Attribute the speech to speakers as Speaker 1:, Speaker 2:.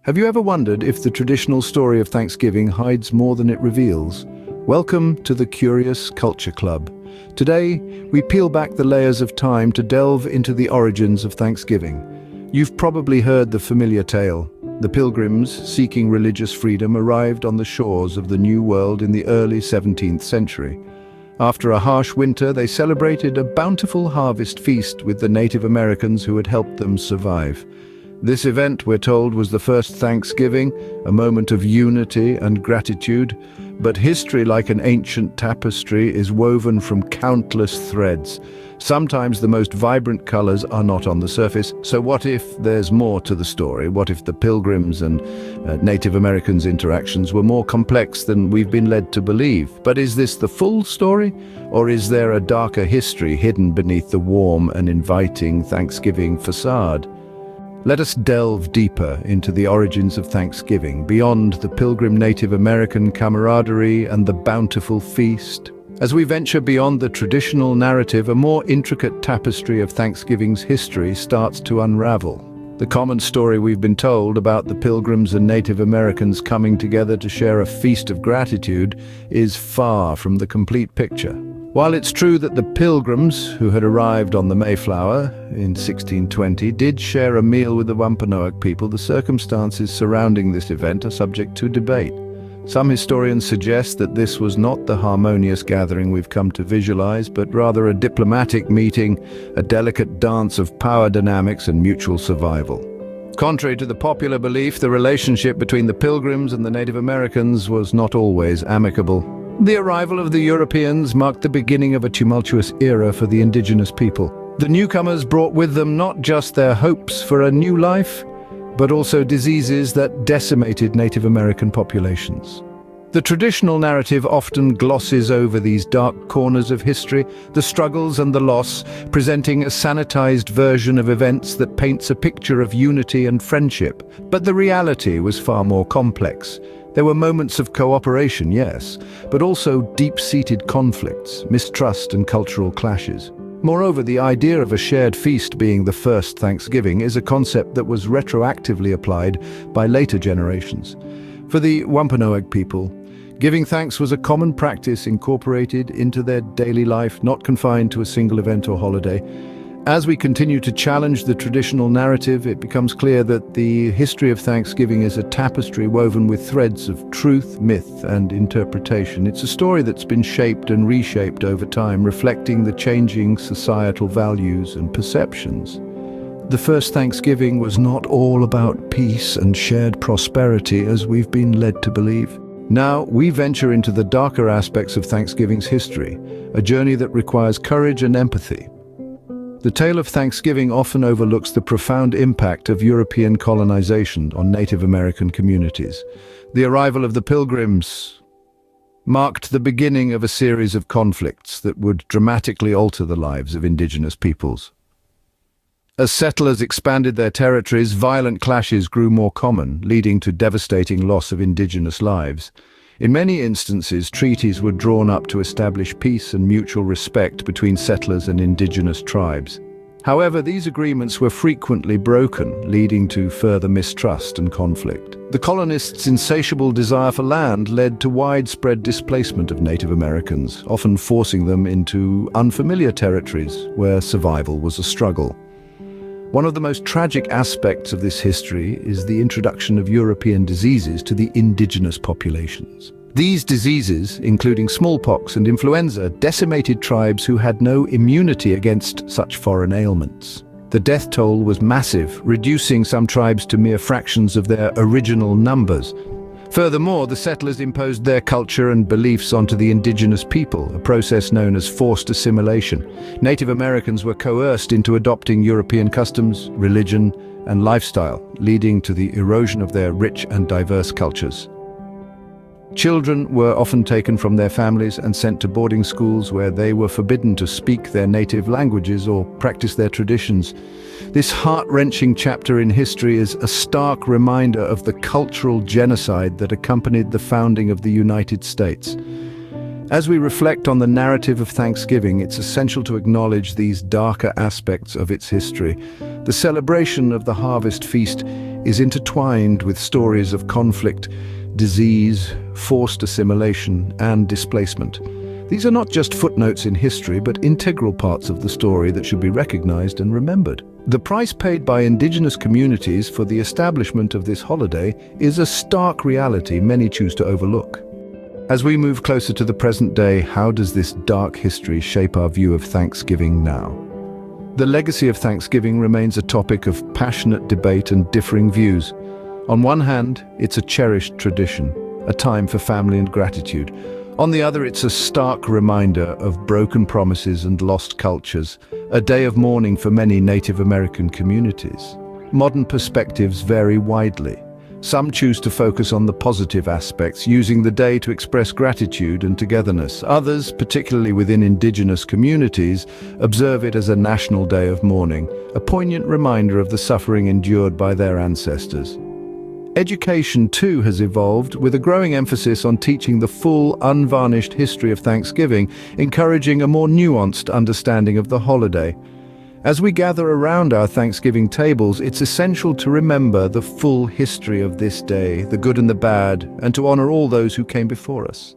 Speaker 1: Have you ever wondered if the traditional story of Thanksgiving hides more than it reveals? Welcome to the Curious Culture Club. Today, we peel back the layers of time to delve into the origins of Thanksgiving. You've probably heard the familiar tale. The Pilgrims, seeking religious freedom, arrived on the shores of the New World in the early 17th century. After a harsh winter, they celebrated a bountiful harvest feast with the Native Americans who had helped them survive. This event, we're told, was the first Thanksgiving, a moment of unity and gratitude. But history, like an ancient tapestry, is woven from countless threads. Sometimes the most vibrant colors are not on the surface. So what if there's more to the story? What if the Pilgrims and Native Americans' interactions were more complex than we've been led to believe? But is this the full story? Or is there a darker history hidden beneath the warm and inviting Thanksgiving facade? Let us delve deeper into the origins of Thanksgiving, beyond the Pilgrim Native American camaraderie and the bountiful feast. As we venture beyond the traditional narrative, a more intricate tapestry of Thanksgiving's history starts to unravel. The common story we've been told about the Pilgrims and Native Americans coming together to share a feast of gratitude is far from the complete picture. While it's true that the Pilgrims, who had arrived on the Mayflower in 1620, did share a meal with the Wampanoag people, the circumstances surrounding this event are subject to debate. Some historians suggest that this was not the harmonious gathering we've come to visualize, but rather a diplomatic meeting, a delicate dance of power dynamics and mutual survival. Contrary to the popular belief, the relationship between the Pilgrims and the Native Americans was not always amicable. The arrival of the Europeans marked the beginning of a tumultuous era for the indigenous people. The newcomers brought with them not just their hopes for a new life, but also diseases that decimated Native American populations. The traditional narrative often glosses over these dark corners of history, the struggles and the loss, presenting a sanitized version of events that paints a picture of unity and friendship. But the reality was far more complex. There were moments of cooperation, yes, but also deep-seated conflicts, mistrust and cultural clashes. Moreover, the idea of a shared feast being the first Thanksgiving is a concept that was retroactively applied by later generations. For the Wampanoag people, giving thanks was a common practice incorporated into their daily life, not confined to a single event or holiday. As we continue to challenge the traditional narrative, it becomes clear that the history of Thanksgiving is a tapestry woven with threads of truth, myth, and interpretation. It's a story that's been shaped and reshaped over time, reflecting the changing societal values and perceptions. The first Thanksgiving was not all about peace and shared prosperity, as we've been led to believe. Now, we venture into the darker aspects of Thanksgiving's history, a journey that requires courage and empathy. The tale of Thanksgiving often overlooks the profound impact of European colonization on Native American communities. The arrival of the Pilgrims marked the beginning of a series of conflicts that would dramatically alter the lives of indigenous peoples. As settlers expanded their territories, violent clashes grew more common, leading to devastating loss of indigenous lives. In many instances, treaties were drawn up to establish peace and mutual respect between settlers and indigenous tribes. However, these agreements were frequently broken, leading to further mistrust and conflict. The colonists' insatiable desire for land led to widespread displacement of Native Americans, often forcing them into unfamiliar territories where survival was a struggle. One of the most tragic aspects of this history is the introduction of European diseases to the indigenous populations. These diseases, including smallpox and influenza, decimated tribes who had no immunity against such foreign ailments. The death toll was massive, reducing some tribes to mere fractions of their original numbers. Furthermore, the settlers imposed their culture and beliefs onto the indigenous people, a process known as forced assimilation. Native Americans were coerced into adopting European customs, religion, and lifestyle, leading to the erosion of their rich and diverse cultures. Children were often taken from their families and sent to boarding schools where they were forbidden to speak their native languages or practice their traditions. This heart-wrenching chapter in history is a stark reminder of the cultural genocide that accompanied the founding of the United States. As we reflect on the narrative of Thanksgiving, it's essential to acknowledge these darker aspects of its history. The celebration of the harvest feast is intertwined with stories of conflict, disease, forced assimilation, and displacement. These are not just footnotes in history, but integral parts of the story that should be recognized and remembered. The price paid by indigenous communities for the establishment of this holiday is a stark reality many choose to overlook. As we move closer to the present day, how does this dark history shape our view of Thanksgiving now? The legacy of Thanksgiving remains a topic of passionate debate and differing views. On one hand, it's a cherished tradition, a time for family and gratitude. On the other, it's a stark reminder of broken promises and lost cultures, a day of mourning for many Native American communities. Modern perspectives vary widely. Some choose to focus on the positive aspects, using the day to express gratitude and togetherness. Others, particularly within indigenous communities, observe it as a national day of mourning, a poignant reminder of the suffering endured by their ancestors. Education, too, has evolved, with a growing emphasis on teaching the full, unvarnished history of Thanksgiving, encouraging a more nuanced understanding of the holiday. As we gather around our Thanksgiving tables, it's essential to remember the full history of this day, the good and the bad, and to honor all those who came before us.